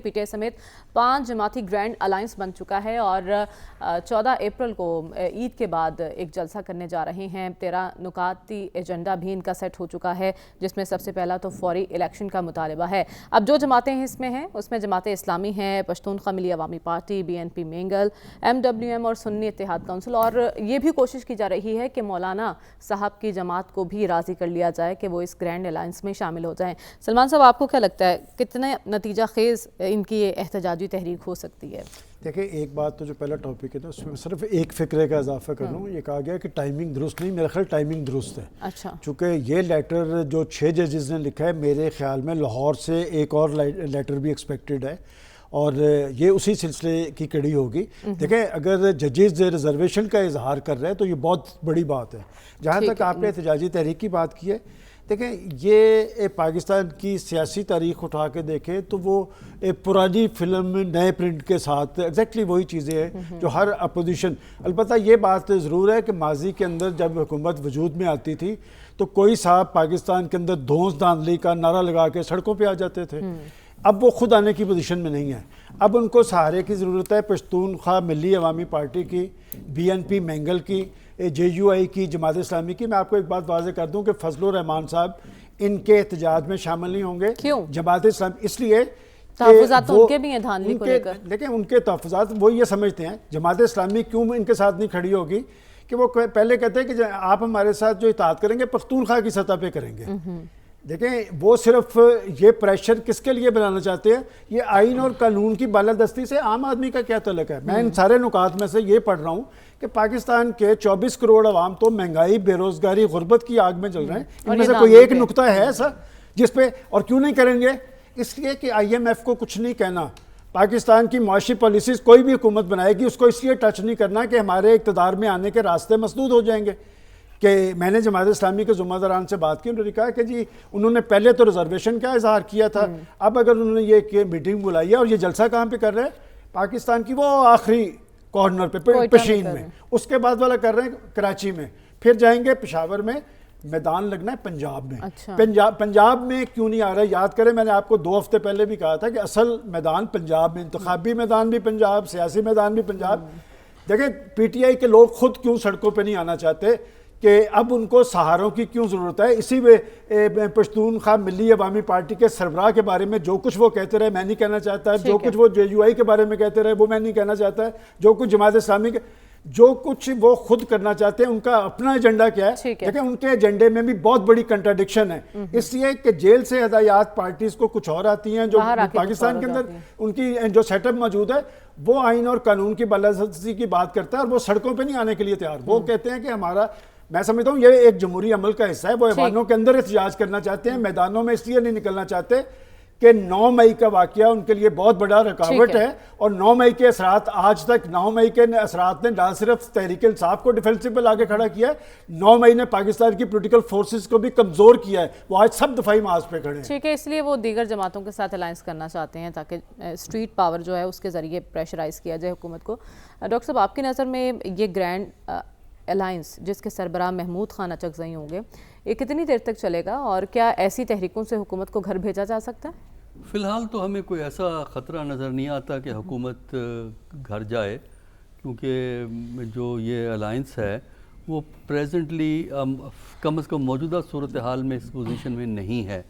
P T I سمیت 5 جماعتی grand alliance بن چکا ہے اور 14 اپریل کو عید کے بعد ایک جلسہ کرنے جا رہے ہیں۔ 13 نکاتی ایجنڈا بھی ان کا سیٹ ہو چکا ہے، جس میں سب سے پہلا تو فوری الیکشن کا مطالبہ ہے۔ اب جو جماعتیں اس میں ہیں اس میں جماعت اسلامی ہیں، پشتونخوا ملی عوامی پارٹی، BNP مینگل، MWM اور سنی اتحاد کونسل، اور یہ بھی کوشش کی جا رہی ہے کہ مولانا صاحب کی جماعت کو بھی راضی کر لیا جائے کہ وہ اس گرینڈ الائنس میں شامل ہو جائیں۔ سلمان صاحب، آپ کو کیا لگتا ہے کتنے نتیجہ خیز ان کی احتجاجی تحریک ہو سکتی ہے؟ دیکھیں، ایک بات تو جو پہلا ٹاپک ہے نا، اس میں صرف ایک فکرے کا اضافہ کر لوں۔ یہ کہا گیا کہ ٹائمنگ درست نہیں، میرا خیال ٹائمنگ درست ہے۔ اچھا، چونکہ یہ لیٹر جو 6 ججز نے لکھا ہے، میرے خیال میں لاہور سے ایک اور لیٹر بھی ایکسپیکٹڈ ہے اور یہ اسی سلسلے کی کڑی ہوگی۔ دیکھیں، اگر ججز ریزرویشن کا اظہار کر رہے ہیں تو یہ بہت بڑی بات ہے۔ جہاں تک آپ نے احتجاجی تحریک کی بات کی ہے، دیکھیں، یہ پاکستان کی سیاسی تاریخ اٹھا کے دیکھیں تو وہ ایک پرانی فلم نئے پرنٹ کے ساتھ ایگزیکٹلی وہی چیزیں ہیں جو ہر اپوزیشن۔ البتہ یہ بات ضرور ہے کہ ماضی کے اندر جب حکومت وجود میں آتی تھی تو کوئی صاحب پاکستان کے اندر دھونس دھاندلی کا نعرہ لگا کے سڑکوں پہ آ جاتے تھے۔ اب وہ خود آنے کی پوزیشن میں نہیں ہے، اب ان کو سہارے کی ضرورت ہے۔ پشتونخوا ملی عوامی پارٹی کی، BNP مینگل کی، JUI کی، جماعت اسلامی کی۔ میں آپ کو ایک بات واضح کر دوں کہ فضل الرحمان صاحب ان کے احتجاج میں شامل نہیں ہوں گے۔ کیوں؟ جماعت اسلامی اس لیے تحفظات تو ان کے بھی ہیں دھاندلی کو لے کر۔ لیکن ان کے تحفظات وہ یہ سمجھتے ہیں، جماعت اسلامی کیوں ان کے ساتھ نہیں کھڑی ہوگی کہ وہ پہلے کہتے ہیں کہ آپ ہمارے ساتھ جو اطاعت کریں گے پختونخوا کی سطح پہ کریں گے۔ دیکھیں، وہ صرف یہ پریشر کس کے لیے بنانا چاہتے ہیں؟ یہ آئین اور قانون کی بالادستی سے عام آدمی کا کیا تعلق ہے؟ میں ان سارے نکات میں سے یہ پڑھ رہا ہوں کہ پاکستان کے 24 کروڑ عوام تو مہنگائی، بے روزگاری، غربت کی آگ میں جل رہے ہیں۔ ان میں سے کوئی ایک نقطہ ہے ایسا جس پہ، اور کیوں نہیں کریں گے؟ اس لیے کہ IMF کو کچھ نہیں کہنا، پاکستان کی معاشی پالیسیز کوئی بھی حکومت بنائے گی اس کو اس لیے ٹچ نہیں کرنا کہ ہمارے اقتدار میں آنے کے راستے مسدود ہو جائیں گے۔ کہ میں نے جماعت اسلامی کے ذمہ داران سے بات کی، انہوں نے کہا کہ جی انہوں نے پہلے تو ریزرویشن کا اظہار کیا تھا، اب اگر انہوں نے یہ میٹنگ بلائی ہے اور یہ جلسہ کہاں پہ کر رہے ہیں؟ پاکستان کی وہ آخری کارنر پہ، پشین میں، اس کے بعد والا کر رہے ہیں کراچی میں، پھر جائیں گے پشاور میں، میدان لگنا ہے پنجاب میں۔ پنجاب میں کیوں نہیں آ رہا ہے؟ یاد کریں، میں نے آپ کو 2 ہفتے پہلے بھی کہا تھا کہ اصل میدان پنجاب میں، انتخابی میدان بھی پنجاب، سیاسی میدان بھی پنجاب۔ دیکھیں، PTI کے لوگ خود کیوں سڑکوں پہ نہیں آنا چاہتے کہ اب ان کو سہاروں کی کیوں ضرورت ہے؟ اسی میں پشتونخوا ملی عوامی پارٹی کے سربراہ کے بارے میں جو کچھ وہ کہتے رہے میں نہیں کہنا چاہتا ہے، جو کچھ وہ JUI کے بارے میں کہتے رہے وہ میں نہیں کہنا چاہتا ہے، جو کچھ جماعت اسلامی کے، جو کچھ وہ خود کرنا چاہتے ہیں، ان کا اپنا ایجنڈا کیا ہے؟ لیکن ان کے ایجنڈے میں بھی بہت بڑی کنٹراڈکشن ہے، اس لیے کہ جیل سے ہدایات پارٹیز کو کچھ اور آتی ہیں، جو پاکستان کے اندر ان کی جو سیٹ اپ موجود ہے وہ آئین اور قانون کی بالادستی کی بات کرتا ہے، اور وہ سڑکوں پہ نہیں آنے کے لیے تیار۔ وہ کہتے ہیں کہ ہمارا، میں سمجھتا ہوں یہ ایک جمہوری عمل کا حصہ ہے، وہ ایوانوں کے اندر احتجاج کرنا چاہتے ہیں، میدانوں میں اس لیے نہیں نکلنا چاہتے کہ 9 مئی کا واقعہ ان کے لیے بہت بڑا رکاوٹ ہے، اور 9 مئی کے اثرات آج تک، 9 مئی کے اثرات نے نہ صرف تحریک انصاف کو ڈیفینسو پہ لا کے کھڑا کیا ہے، 9 مئی نے پاکستان کی پولیٹیکل فورسز کو بھی کمزور کیا ہے، وہ آج سب دفاعی محاذ پہ کھڑے ہیں۔ ٹھیک ہے، اس لیے وہ دیگر جماعتوں کے ساتھ الائنس کرنا چاہتے ہیں تاکہ اسٹریٹ پاور جو ہے اس کے ذریعے پریشرائز کیا جائے حکومت کو۔ ڈاکٹر صاحب، آپ کی نظر میں یہ گرینڈ الائنس جس کے سربراہ محمود خان اچکزئی ہوں گے، یہ کتنی دیر تک چلے گا، اور کیا ایسی تحریکوں سے حکومت کو گھر بھیجا جا سکتا ہے؟ فی الحال تو ہمیں کوئی ایسا خطرہ نظر نہیں آتا کہ حکومت گھر جائے، کیونکہ جو یہ الائنس ہے وہ پریزنٹلی کم از کم موجودہ صورتحال میں اس پوزیشن میں نہیں ہے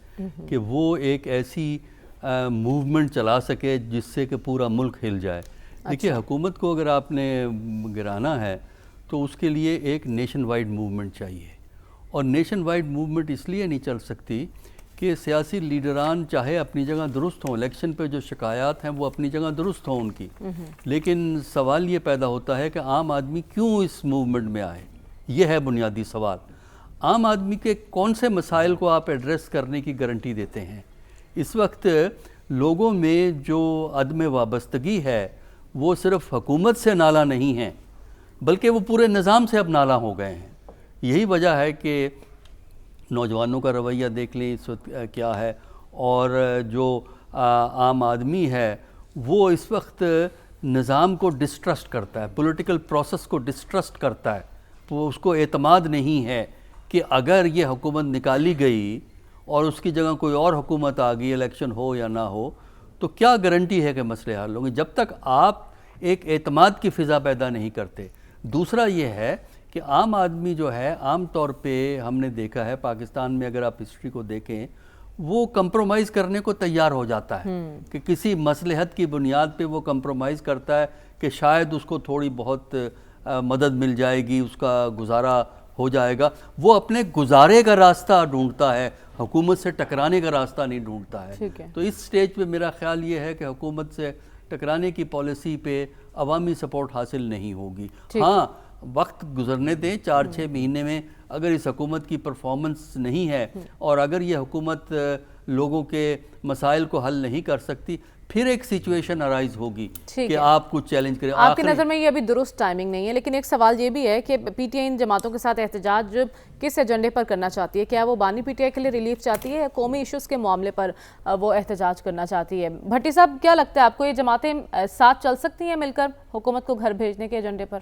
کہ وہ ایک ایسی موومنٹ چلا سکے جس سے کہ پورا ملک ہل جائے۔ دیکھیے، حکومت کو اگر آپ نے گرانا ہے تو اس کے لیے ایک نیشن وائڈ موومنٹ چاہیے، اور نیشن وائڈ موومنٹ اس لیے نہیں چل سکتی کہ سیاسی لیڈران چاہے اپنی جگہ درست ہوں، الیکشن پہ جو شکایات ہیں وہ اپنی جگہ درست ہوں ان کی، لیکن سوال یہ پیدا ہوتا ہے کہ عام آدمی کیوں اس موومنٹ میں آئے؟ یہ ہے بنیادی سوال۔ عام آدمی کے کون سے مسائل کو آپ ایڈریس کرنے کی گارنٹی دیتے ہیں؟ اس وقت لوگوں میں جو عدم وابستگی ہے وہ صرف حکومت سے نالا نہیں ہے، بلکہ وہ پورے نظام سے اب نالا ہو گئے ہیں۔ یہی وجہ ہے کہ نوجوانوں کا رویہ دیکھ لیں اس وقت کیا ہے، اور جو عام آدمی ہے وہ اس وقت نظام کو ڈسٹرسٹ کرتا ہے، پولیٹیکل پروسیس کو ڈسٹرسٹ کرتا ہے، وہ اس کو اعتماد نہیں ہے کہ اگر یہ حکومت نکالی گئی اور اس کی جگہ کوئی اور حکومت آ گئی، الیکشن ہو یا نہ ہو، تو کیا گارنٹی ہے کہ مسئلے حل ہوں گے جب تک آپ ایک اعتماد کی فضا پیدا نہیں کرتے. دوسرا یہ ہے کہ عام آدمی جو ہے عام طور پہ ہم نے دیکھا ہے پاکستان میں اگر آپ ہسٹری کو دیکھیں وہ کمپرومائز کرنے کو تیار ہو جاتا ہے کہ کسی مصلحت کی بنیاد پہ وہ کمپرومائز کرتا ہے کہ شاید اس کو تھوڑی بہت مدد مل جائے گی, اس کا گزارا ہو جائے گا. وہ اپنے گزارے کا راستہ ڈھونڈتا ہے, حکومت سے ٹکرانے کا راستہ نہیں ڈھونڈتا ہے. تو اس سٹیج پہ میرا خیال یہ ہے کہ حکومت سے ٹکرانے کی پالیسی پہ عوامی سپورٹ حاصل نہیں ہوگی. ہاں وقت گزرنے دیں, 4-6 مہینے میں اگر اس حکومت کی پرفارمنس نہیں ہے اور اگر یہ حکومت لوگوں کے مسائل کو حل نہیں کر سکتی, پھر ایک سچویشن ارائز ہوگی کہ آپ کچھ چیلنج کریں. آپ کی نظر میں یہ ابھی درست ٹائمنگ نہیں ہے, لیکن ایک سوال یہ بھی ہے کہ پی ٹی آئی ان جماعتوں کے ساتھ احتجاج کس ایجنڈے پر کرنا چاہتی ہے؟ کیا وہ بانی پی ٹی آئی کے لیے ریلیف چاہتی ہے یا قومی ایشوز کے معاملے پر وہ احتجاج کرنا چاہتی ہے؟ بھٹی صاحب کیا لگتا ہے آپ کو, یہ جماعتیں ساتھ چل سکتی ہیں مل کر حکومت کو گھر بھیجنے کے ایجنڈے پر؟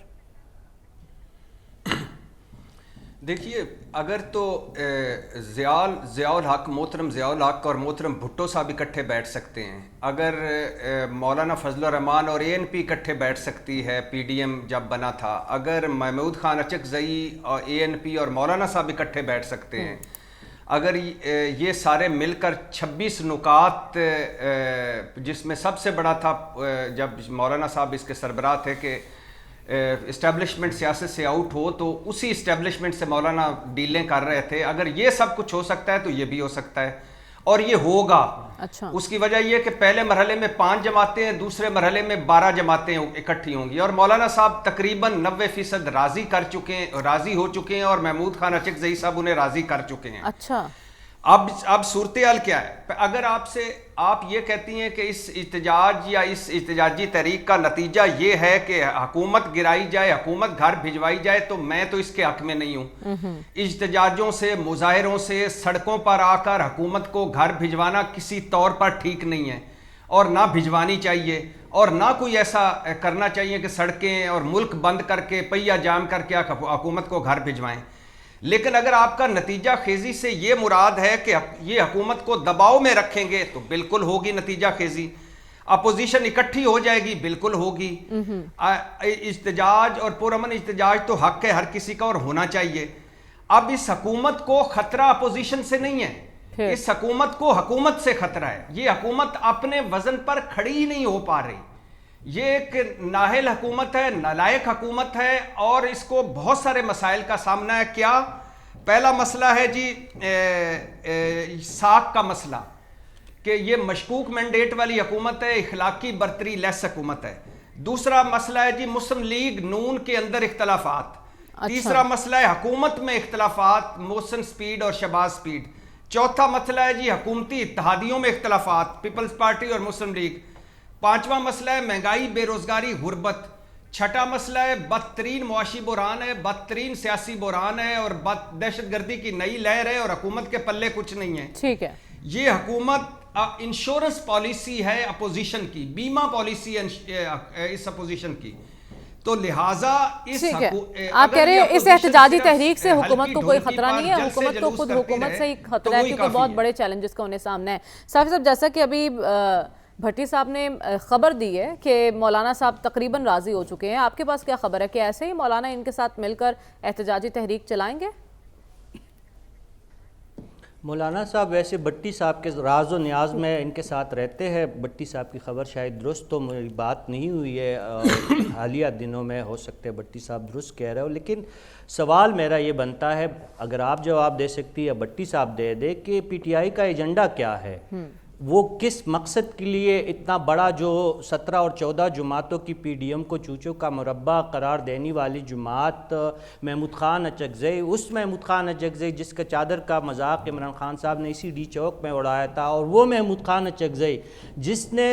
دیکھیے اگر تو ضیاء الحق, محترم ضیاء الحق اور محترم بھٹو صاحب اکٹھے بیٹھ سکتے ہیں, اگر مولانا فضل الرحمان اور ANP اکٹھے بیٹھ سکتی ہے, PDM جب بنا تھا, اگر محمود خان اچکزئی اور ANP اور مولانا صاحب اکٹھے بیٹھ سکتے ہیں, اگر یہ سارے مل کر 26 نکات, جس میں سب سے بڑا تھا جب مولانا صاحب اس کے سربراہ تھے کہ اسٹیبلشمنٹ سیاست سے آؤٹ ہو, تو اسی اسٹیبلشمنٹ سے مولانا ڈیلیں کر رہے تھے. اگر یہ سب کچھ ہو سکتا ہے تو یہ بھی ہو سکتا ہے اور یہ ہوگا. اس کی وجہ یہ کہ پہلے مرحلے میں 5 جماعتیں ہیں, دوسرے مرحلے میں 12 جماعتیں اکٹھی ہوں گی اور مولانا صاحب تقریباً 90% راضی ہو چکے ہیں اور محمود خان اچکزئی صاحب انہیں راضی کر چکے ہیں. اچھا, اب صورتحال کیا ہے؟ اگر آپ یہ کہتی ہیں کہ اس احتجاج یا اس احتجاجی تحریک کا نتیجہ یہ ہے کہ حکومت گرائی جائے, حکومت گھر بھجوائی جائے, تو میں تو اس کے حق میں نہیں ہوں. احتجاجوں سے, مظاہروں سے, سڑکوں پر آ کر حکومت کو گھر بھجوانا کسی طور پر ٹھیک نہیں ہے اور نہ بھجوانی چاہیے اور نہ کوئی ایسا کرنا چاہیے کہ سڑکیں اور ملک بند کر کے پہیہ جام کر کے حکومت کو گھر بھجوائیں. لیکن اگر آپ کا نتیجہ خیزی سے یہ مراد ہے کہ یہ حکومت کو دباؤ میں رکھیں گے تو بالکل ہوگی نتیجہ خیزی. اپوزیشن اکٹھی ہو جائے گی, بالکل ہوگی. احتجاج اور پرامن احتجاج تو حق ہے ہر کسی کا اور ہونا چاہیے. اب اس حکومت کو خطرہ اپوزیشن سے نہیں ہے, اس حکومت کو حکومت سے خطرہ ہے. یہ حکومت اپنے وزن پر کھڑی ہی نہیں ہو پا رہی. یہ ایک نااہل حکومت ہے, نالائق حکومت ہے اور اس کو بہت سارے مسائل کا سامنا ہے. کیا پہلا مسئلہ ہے جی ساکھ کا مسئلہ, کہ یہ مشکوک مینڈیٹ والی حکومت ہے, اخلاقی برتری لیس حکومت ہے. دوسرا مسئلہ ہے جی مسلم لیگ نون کے اندر اختلافات. تیسرا مسئلہ ہے حکومت میں اختلافات, محسن سپیڈ اور شہباز سپیڈ. چوتھا مسئلہ ہے جی حکومتی اتحادیوں میں اختلافات, پیپلز پارٹی اور مسلم لیگ. پانچواں مسئلہ ہے مہنگائی, بے روزگاری, غربت. چھٹا مسئلہ ہے بدترین معاشی بحران ہے, بدترین سیاسی بحران ہے اور دہشت گردی کی نئی لہر ہے اور حکومت کے پلے کچھ نہیں ہے. ٹھیک ہے, یہ حکومت انشورنس پالیسی ہے اپوزیشن کی, بیمہ پالیسی ہے اس اپوزیشن کی. تو لہٰذا آپ کہہ رہے ہیں اس احتجاجی تحریک سے حکومت کو کوئی خطرہ نہیں ہے, حکومت کو خود حکومت سے ہی خطرہ ہے کیونکہ بہت بڑے چیلنجز کا انہیں سامنے ہے. صافی صاحب, جیسا کہ ابھی بھٹی صاحب نے خبر دی ہے کہ مولانا صاحب تقریباً راضی ہو چکے ہیں, آپ کے پاس کیا خبر ہے کہ ایسے ہی مولانا ان کے ساتھ مل کر احتجاجی تحریک چلائیں گے؟ مولانا صاحب ویسے بھٹی صاحب کے راز و نیاز میں ان کے ساتھ رہتے ہیں. بھٹی صاحب کی خبر شاید درست تو میری بات نہیں ہوئی ہے حالیہ دنوں میں, ہو سکتے ہیں بھٹی صاحب درست کہہ رہے ہو. لیکن سوال میرا یہ بنتا ہے, اگر آپ جواب دے سکتی ہے بھٹی صاحب دے کہ پی ٹی آئی کا ایجنڈا کیا ہے, وہ کس مقصد کے لیے اتنا بڑا جو 17 اور 14 جماعتوں کی پی ڈی ایم کو چوچوں کا مربع قرار دینے والی جماعت محمود خان اچکزئی, اس محمود خان اچکزئی جس کا چادر کا مذاق عمران خان صاحب نے اسی ڈی چوک میں اڑایا تھا, اور وہ محمود خان اچکزئی جس نے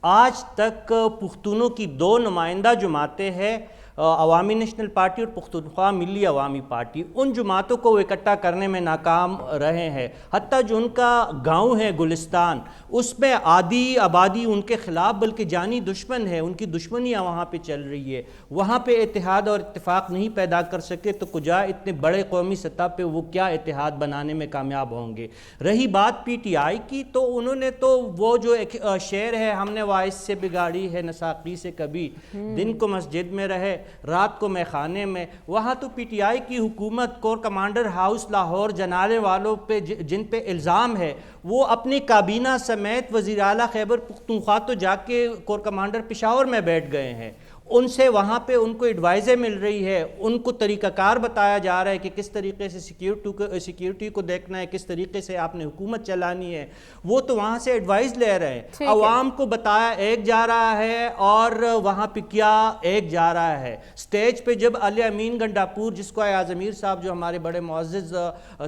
آج تک پختونوں کی 2 نمائندہ جماعتیں ہیں عوامی نیشنل پارٹی اور پختونخوا ملی عوامی پارٹی ان جماعتوں کو وہ اکٹھا کرنے میں ناکام رہے ہیں. حتیٰ جو ان کا گاؤں ہے گلستان, اس میں آدھی آبادی ان کے خلاف بلکہ جانی دشمن ہے, ان کی دشمنیاں وہاں پہ چل رہی ہے. وہاں پہ اتحاد اور اتفاق نہیں پیدا کر سکے تو کجا اتنے بڑے قومی سطح پہ وہ کیا اتحاد بنانے میں کامیاب ہوں گے. رہی بات پی ٹی آئی کی, تو انہوں نے تو وہ جو ایک شعر ہے, ہم نے واعظ سے بگاڑی ہے نساقی سے کبھی, دن کو مسجد میں رہے رات کو میں خانے میں. وہاں تو پی ٹی آئی کی حکومت کور کمانڈر ہاؤس لاہور جنالے والوں پہ جن پہ الزام ہے, وہ اپنی کابینہ سمیت وزیر اعلیٰ خیبر پختونخوا تو جا کے کور کمانڈر پشاور میں بیٹھ گئے ہیں. ان سے وہاں پہ ان کو ایڈوائزیں مل رہی ہے, ان کو طریقہ کار بتایا جا رہا ہے کہ کس طریقے سے سیکیورٹی کو دیکھنا ہے, کس طریقے سے آپ نے حکومت چلانی ہے. وہ تو وہاں سے ایڈوائز لے رہے ہیں, عوام کو بتایا ایک جا رہا ہے اور وہاں پہ کیا ایک جا رہا ہے. سٹیج پہ جب علی امین گنڈاپور, جس کو ایاز امیر صاحب جو ہمارے بڑے معزز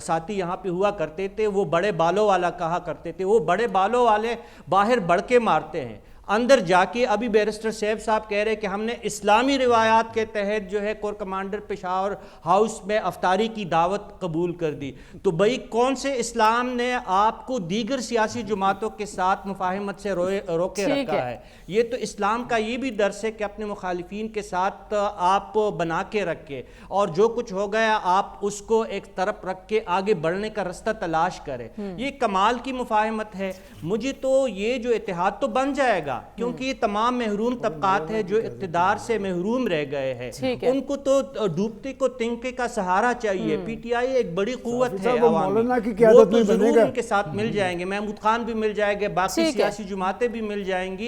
ساتھی یہاں پہ ہوا کرتے تھے, وہ بڑے بالوں والا کہا کرتے تھے, وہ بڑے بالوں والے باہر بڑھ کے مارتے ہیں, اندر جا کے ابھی بیرسٹر سیف صاحب کہہ رہے کہ ہم نے اسلامی روایات کے تحت جو ہے کور کمانڈر پشاور ہاؤس میں افطاری کی دعوت قبول کر دی. تو بھئی کون سے اسلام نے آپ کو دیگر سیاسی جماعتوں کے ساتھ مفاہمت سے روکے رکھا ہے؟ یہ تو اسلام کا یہ بھی درس ہے کہ اپنے مخالفین کے ساتھ آپ بنا کے رکھے, اور جو کچھ ہو گیا آپ اس کو ایک طرف رکھ کے آگے بڑھنے کا رستہ تلاش کریں. یہ کمال کی مفاہمت ہے. مجھے تو یہ جو اتحاد تو بن جائے گا, کیونکہ یہ تمام محروم طبقات ہیں جو اقتدار سے محروم رہ گئے ہیں, ان کو تو ڈوبتے کو تنکے کا سہارا چاہیے. پی ٹی آئی ایک بڑی قوت ہے عوامی, وہ تو ضرور ان کے ساتھ مل جائیں گے, محمود خان بھی مل جائیں گے, باقی سیاسی جماعتیں بھی مل جائیں گی.